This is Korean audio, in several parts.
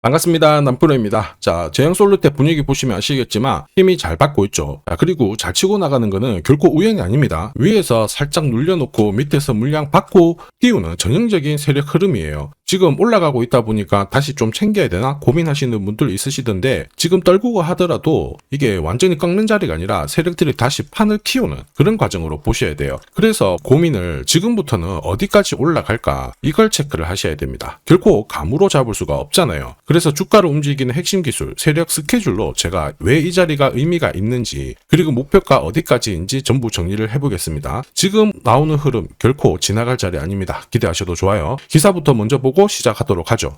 반갑습니다. 남프로입니다. 자, 제형솔루텍 분위기 보시면 아시겠지만 힘이 잘 받고 있죠. 자, 그리고 잘 치고 나가는 거는 결코 우연이 아닙니다. 위에서 살짝 눌려놓고 밑에서 물량 받고 띄우는 전형적인 세력 흐름이에요. 지금 올라가고 있다 보니까 다시 좀 챙겨야 되나 고민하시는 분들 있으시던데, 지금 떨구고 하더라도 이게 완전히 꺾는 자리가 아니라 세력들이 다시 판을 키우는 그런 과정으로 보셔야 돼요. 그래서 고민을 지금부터는 어디까지 올라갈까 이걸 체크를 하셔야 됩니다. 결코 감으로 잡을 수가 없잖아요. 그래서 주가를 움직이는 핵심 기술, 세력 스케줄로 제가 왜 이 자리가 의미가 있는지, 그리고 목표가 어디까지인지 전부 정리를 해보겠습니다. 지금 나오는 흐름 결코 지나갈 자리 아닙니다. 기대하셔도 좋아요. 기사부터 먼저 보고 시작하도록 하죠.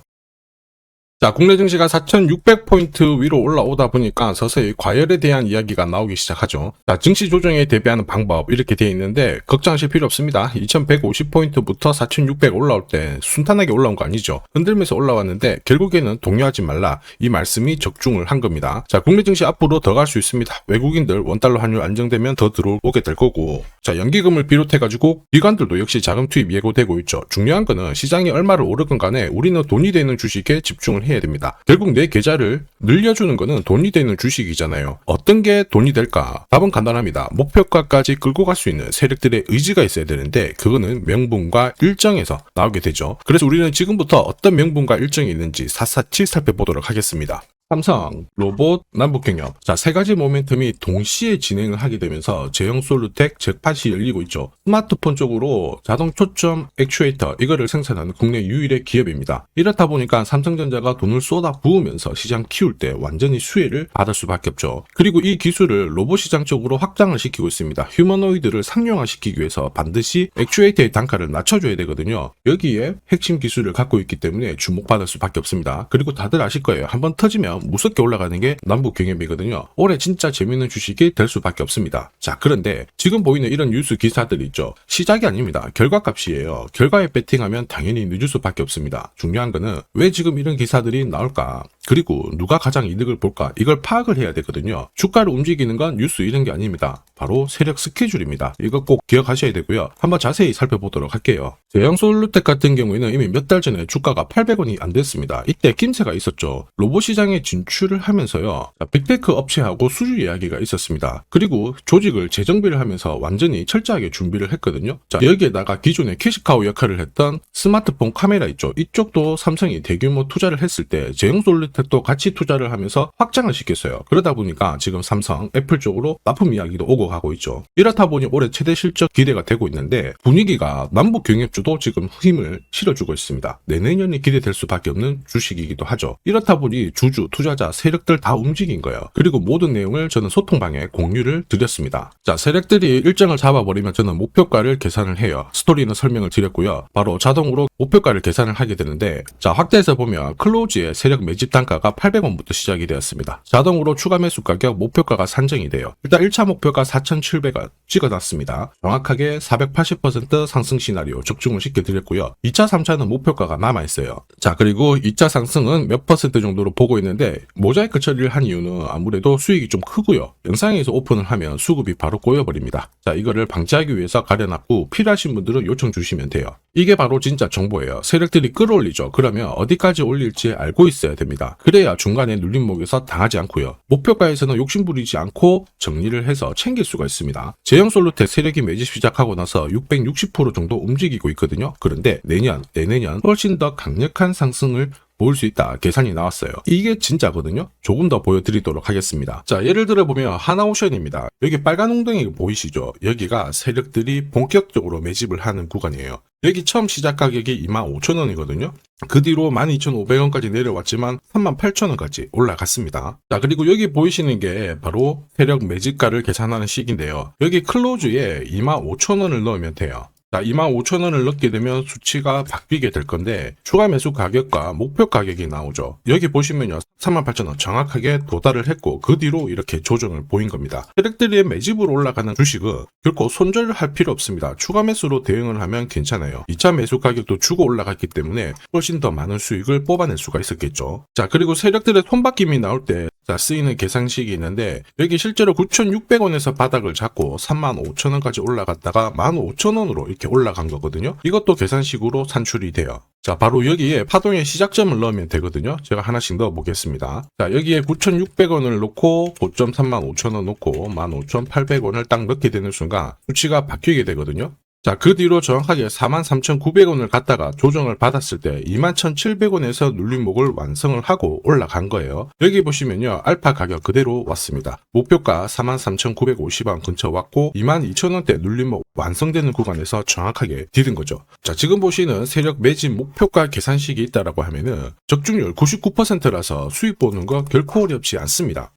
자, 국내 증시가 4,600포인트 위로 올라오다 보니까 서서히 과열에 대한 이야기가 나오기 시작하죠. 자, 증시 조정에 대비하는 방법 이렇게 되어 있는데 걱정하실 필요 없습니다. 2,150포인트부터 4,600 올라올 때 순탄하게 올라온 거 아니죠. 흔들면서 올라왔는데 결국에는 동요하지 말라, 이 말씀이 적중을 한 겁니다. 자, 국내 증시 앞으로 더 갈 수 있습니다. 외국인들 원달러 환율 안정되면 더 들어오게 될 거고, 자, 연기금을 비롯해가지고 기관들도 역시 자금 투입 예고되고 있죠. 중요한 거는 시장이 얼마를 오르건 간에 우리는 돈이 되는 주식에 집중을 해야 됩니다. 결국 내 계좌를 늘려주는 거는 돈이 되는 주식이잖아요. 어떤 게 돈이 될까? 답은 간단합니다. 목표가까지 끌고 갈 수 있는 세력들의 의지가 있어야 되는데, 그거는 명분과 일정에서 나오게 되죠. 그래서 우리는 지금부터 어떤 명분과 일정이 있는지 샅샅이 살펴보도록 하겠습니다. 삼성, 로봇, 남북경협. 자, 세 가지 모멘텀이 동시에 진행을 하게 되면서 제형솔루텍 잭팟이 열리고 있죠. 스마트폰 쪽으로 자동 초점 액추에이터, 이거를 생산하는 국내 유일의 기업입니다. 이렇다 보니까 삼성전자가 돈을 쏟아 부으면서 시장 키울 때 완전히 수혜를 받을 수밖에 없죠. 그리고 이 기술을 로봇 시장 쪽으로 확장을 시키고 있습니다. 휴머노이드를 상용화시키기 위해서 반드시 액추에이터의 단가를 낮춰줘야 되거든요. 여기에 핵심 기술을 갖고 있기 때문에 주목받을 수밖에 없습니다. 그리고 다들 아실 거예요. 한번 터지면 무섭게 올라가는 게 남북경협이거든요. 올해 진짜 재밌는 주식이 될 수밖에 없습니다. 자, 그런데 지금 보이는 이런 뉴스 기사들 있죠. 시작이 아닙니다. 결과값이에요. 결과에 배팅하면 당연히 늦을 수밖에 없습니다. 중요한 거는 왜 지금 이런 기사들이 나올까? 그리고 누가 가장 이득을 볼까? 이걸 파악을 해야 되거든요. 주가를 움직이는 건 뉴스 이런 게 아닙니다. 바로 세력 스케줄입니다. 이거 꼭 기억하셔야 되고요. 한번 자세히 살펴보도록 할게요. 제형솔루텍 같은 경우에는 이미 몇 달 전에 주가가 800원이 안 됐습니다. 이때 김새가 있었죠. 로봇 시장에 진출을 하면서요, 빅테크 업체하고 수주 이야기가 있었습니다. 그리고 조직을 재정비를 하면서 완전히 철저하게 준비를 했거든요. 자, 여기에다가 기존에 캐시카우 역할을 했던 스마트폰 카메라 있죠. 이쪽도 삼성이 대규모 투자를 했을 때 제형솔루텍도 같이 투자를 하면서 확장을 시켰어요. 그러다 보니까 지금 삼성, 애플 쪽으로 납품 이야기도 오고 가고 있죠. 이렇다 보니 올해 최대 실적 기대가 되고 있는데, 분위기가 남북 경협주도 지금 힘을 실어주고 있습니다. 내내년이 기대될 수밖에 없는 주식이기도 하죠. 이렇다 보니 주주, 투자자, 세력들 다 움직인 거예요. 그리고 모든 내용을 저는 소통방에 공유를 드렸습니다. 자, 세력들이 일정을 잡아버리면 저는 목표가를 계산을 해요. 스토리는 설명을 드렸고요. 바로 자동으로 목표가를 계산을 하게 되는데, 자, 확대해서 보면 클로즈의 세력 매집 단가가 800원부터 시작이 되었습니다. 자동으로 추가 매수 가격 목표가가 산정이 돼요. 일단 1차 목표가 4,700원 찍어놨습니다. 정확하게 480% 상승 시나리오 적중을 시켜드렸고요. 2차, 3차는 목표가가 남아있어요. 자, 그리고 2차 상승은 몇 퍼센트 정도로 보고 있는데, 모자이크 처리를 한 이유는 아무래도 수익이 좀 크고요. 영상에서 오픈을 하면 수급이 바로 꼬여버립니다. 자, 이거를 방지하기 위해서 가려놨고, 필요하신 분들은 요청 주시면 돼요. 이게 바로 진짜 정보예요. 세력들이 끌어올리죠. 그러면 어디까지 올릴지 알고 있어야 됩니다. 그래야 중간에 눌림목에서 당하지 않고요. 목표가에서는 욕심부리지 않고 정리를 해서 챙길 수가 있습니다. 제형솔루텍 세력이 매집 시작하고 나서 660% 정도 움직이고 있거든요. 그런데 내년, 내내년 훨씬 더 강력한 상승을 보일 수 있다 계산이 나왔어요. 이게 진짜거든요. 조금 더 보여드리도록 하겠습니다. 자, 예를 들어 보면 하나오션입니다. 여기 빨간 웅덩이 보이시죠? 여기가 세력들이 본격적으로 매집을 하는 구간이에요. 여기 처음 시작 가격이 25,000원이거든요. 그 뒤로 12,500원까지 내려왔지만 38,000원까지 올라갔습니다. 자, 그리고 여기 보이시는 게 바로 세력 매집가를 계산하는 식인데요. 여기 클로즈에 25,000원을 넣으면 돼요. 자, 25,000원을 넣게 되면 수치가 바뀌게 될 건데, 추가 매수 가격과 목표 가격이 나오죠. 여기 보시면요, 38,000원 정확하게 도달을 했고, 그 뒤로 이렇게 조정을 보인 겁니다. 세력들이 매집으로 올라가는 주식은 결코 손절할 필요 없습니다. 추가 매수로 대응을 하면 괜찮아요. 2차 매수 가격도 주고 올라갔기 때문에 훨씬 더 많은 수익을 뽑아낼 수가 있었겠죠. 자, 그리고 세력들의 손바뀜이 나올 때 쓰이는 계산식이 있는데, 여기 실제로 9,600원에서 바닥을 잡고 35,000원까지 올라갔다가 15,000원으로 이렇게 올라간 거거든요. 이것도 계산식으로 산출이 돼요. 자, 바로 여기에 파동의 시작점을 넣으면 되거든요. 제가 하나씩 넣어 보겠습니다. 자, 여기에 9,600원을 놓고 고점 35,000원 놓고 15,800원을 딱 넣게 되는 순간 수치가 바뀌게 되거든요. 자, 그 뒤로 정확하게 43,900원을 갖다가 조정을 받았을 때 21,700원에서 눌림목을 완성을 하고 올라간 거예요. 여기 보시면요, 알파 가격 그대로 왔습니다. 목표가 43,950원 근처 왔고 22,000원대 눌림목 완성되는 구간에서 정확하게 디딘 거죠. 자, 지금 보시는 세력 매집 목표가 계산식이 있다라고 하면은 적중률 99%라서 수익 보는 거 결코 어렵지 않습니다.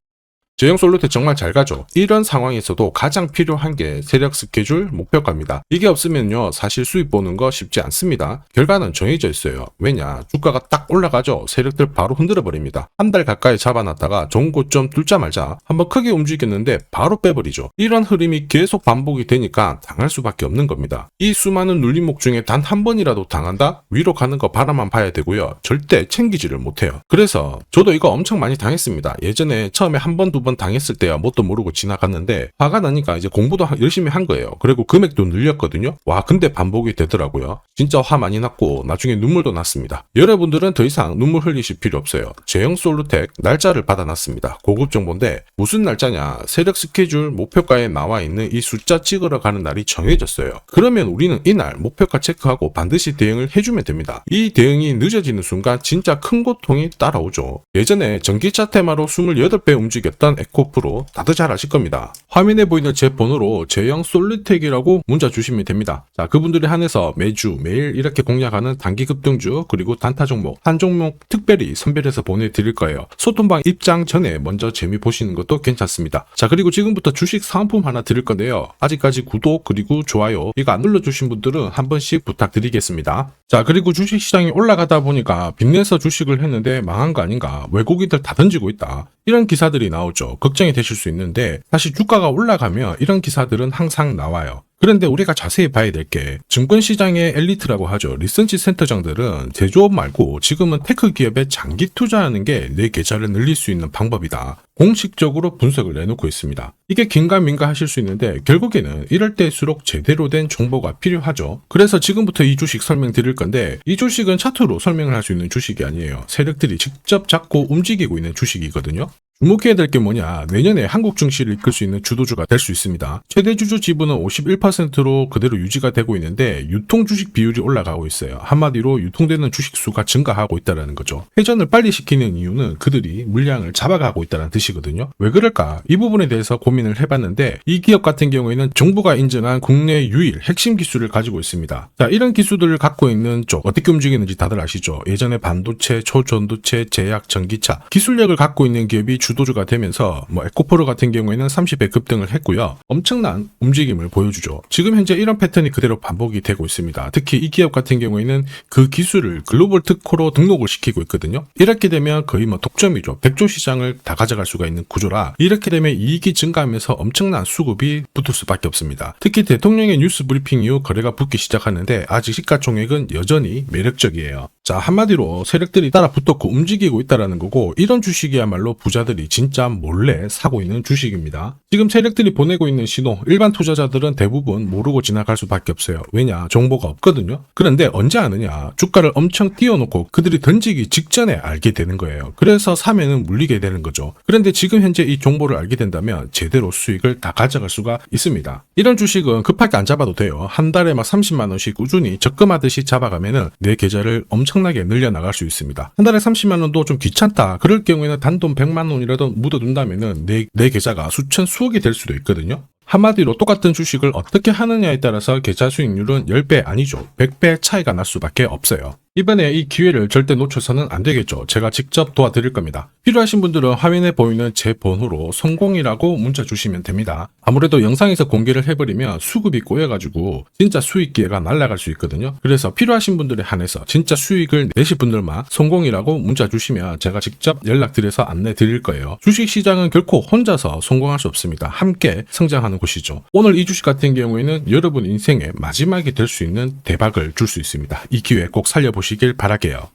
제형 솔루테 정말 잘 가죠. 이런 상황에서도 가장 필요한 게 세력 스케줄 목표가입니다. 이게 없으면요, 사실 수익 보는 거 쉽지 않습니다. 결과는 정해져 있어요. 왜냐, 주가가 딱 올라가죠. 세력들 바로 흔들어 버립니다. 한 달 가까이 잡아놨다가 좋은 고점 뚫자 말자 한번 크게 움직였는데 바로 빼버리죠. 이런 흐름이 계속 반복이 되니까 당할 수밖에 없는 겁니다. 이 수많은 눌림목 중에 단 한 번이라도 당한다? 위로 가는 거 바라만 봐야 되고요. 절대 챙기지를 못해요. 그래서 저도 이거 엄청 많이 당했습니다. 예전에 처음에 한 번, 두 번 당했을 때야 뭣도 모르고 지나갔는데 화가 나니까 이제 공부도 열심히 한 거예요. 그리고 금액도 늘렸거든요. 와, 근데 반복이 되더라고요. 진짜 화 많이 났고 나중에 눈물도 났습니다. 여러분들은 더 이상 눈물 흘리실 필요 없어요. 제형 솔루텍 날짜를 받아놨습니다. 고급 정보인데 무슨 날짜냐, 세력 스케줄 목표가에 나와 있는 이 숫자 찍으러 가는 날이 정해졌어요. 그러면 우리는 이날 목표가 체크하고 반드시 대응을 해주면 됩니다. 이 대응이 늦어지는 순간 진짜 큰 고통이 따라오죠. 예전에 전기차 테마로 28배 움직였던 에코프로 다들 잘 아실 겁니다. 화면에 보이는 제 번호로 제형 솔루텍이라고 문자 주시면 됩니다. 자, 그분들에 한해서 매주 매일 이렇게 공략하는 단기 급등주 그리고 단타 종목 한 종목 특별히 선별해서 보내드릴 거예요. 소통방 입장 전에 먼저 재미 보시는 것도 괜찮습니다. 자, 그리고 지금부터 주식 사은품 하나 드릴 건데요. 아직까지 구독 그리고 좋아요 이거 안 눌러주신 분들은 한 번씩 부탁드리겠습니다. 자, 그리고 주식시장이 올라가다 보니까 빚내서 주식을 했는데 망한 거 아닌가, 외국인들 다 던지고 있다, 이런 기사들이 나오죠. 걱정이 되실 수 있는데 사실 주가가 올라가면 이런 기사들은 항상 나와요. 그런데 우리가 자세히 봐야 될 게 증권시장의 엘리트라고 하죠. 리서치 센터장들은 제조업 말고 지금은 테크 기업에 장기 투자하는 게 내 계좌를 늘릴 수 있는 방법이다, 공식적으로 분석을 내놓고 있습니다. 이게 긴가민가 하실 수 있는데 결국에는 이럴 때일수록 제대로 된 정보가 필요하죠. 그래서 지금부터 이 주식 설명드릴 건데 이 주식은 차트로 설명을 할 수 있는 주식이 아니에요. 세력들이 직접 잡고 움직이고 있는 주식이거든요. 주목해야 될 게 뭐냐, 내년에 한국 증시를 이끌 수 있는 주도주가 될 수 있습니다. 최대 주주 지분은 51%로 그대로 유지가 되고 있는데 유통 주식 비율이 올라가고 있어요. 한마디로 유통되는 주식 수가 증가하고 있다는 거죠. 회전을 빨리 시키는 이유는 그들이 물량을 잡아가고 있다는 뜻이거든요. 왜 그럴까? 이 부분에 대해서 고민을 해봤는데 이 기업 같은 경우에는 정부가 인정한 국내 유일 핵심 기술을 가지고 있습니다. 자, 이런 기술들을 갖고 있는 쪽 어떻게 움직이는지 다들 아시죠? 예전에 반도체, 초전도체, 제약, 전기차 기술력을 갖고 있는 기업이 주도주가 되면서 에코프로 같은 경우에는 30배 급등을 했고요. 엄청난 움직임을 보여주죠. 지금 현재 이런 패턴이 그대로 반복이 되고 있습니다. 특히 이 기업 같은 경우에는 그 기술을 글로벌 특허로 등록을 시키고 있거든요. 이렇게 되면 거의 독점이죠. 100조 시장을 다 가져갈 수가 있는 구조라 이렇게 되면 이익이 증가하면서 엄청난 수급이 붙을 수밖에 없습니다. 특히 대통령의 뉴스 브리핑 이후 거래가 붙기 시작하는데 아직 시가총액은 여전히 매력적이에요. 자, 한마디로 세력들이 따라 붙었고 움직이고 있다는 거고, 이런 주식이야말로 부자들이 진짜 몰래 사고 있는 주식입니다. 지금 세력들이 보내고 있는 신호, 일반 투자자들은 대부분 모르고 지나갈 수밖에 없어요. 왜냐? 정보가 없거든요. 그런데 언제 아느냐? 주가를 엄청 띄워놓고 그들이 던지기 직전에 알게 되는 거예요. 그래서 사면은 물리게 되는 거죠. 그런데 지금 현재 이 정보를 알게 된다면 제대로 수익을 다 가져갈 수가 있습니다. 이런 주식은 급하게 안 잡아도 돼요. 한 달에 30만 원씩 꾸준히 적금하듯이 잡아가면은 내 계좌를 엄청나게 늘려나갈 수 있습니다. 한 달에 30만 원도 좀 귀찮다, 그럴 경우에는 단돈 100만 원이라도 묻어둔다면은 내 계좌가 수천 수억이 될 수도 있거든요. 한마디로 똑같은 주식을 어떻게 하느냐에 따라서 계좌 수익률은 10배 아니죠. 100배 차이가 날 수밖에 없어요. 이번에 이 기회를 절대 놓쳐서는 안 되겠죠. 제가 직접 도와드릴 겁니다. 필요하신 분들은 화면에 보이는 제 번호로 성공이라고 문자 주시면 됩니다. 아무래도 영상에서 공개를 해버리면 수급이 꼬여가지고 진짜 수익 기회가 날아갈 수 있거든요. 그래서 필요하신 분들에 한해서 진짜 수익을 내실 분들만 성공이라고 문자 주시면 제가 직접 연락드려서 안내 드릴 거예요. 주식시장은 결코 혼자서 성공할 수 없습니다. 함께 성장하는 곳이죠. 오늘 이 주식 같은 경우에는 여러분 인생의 마지막이 될 수 있는 대박을 줄 수 있습니다. 이 기회 꼭 살려보시길 바랄게요.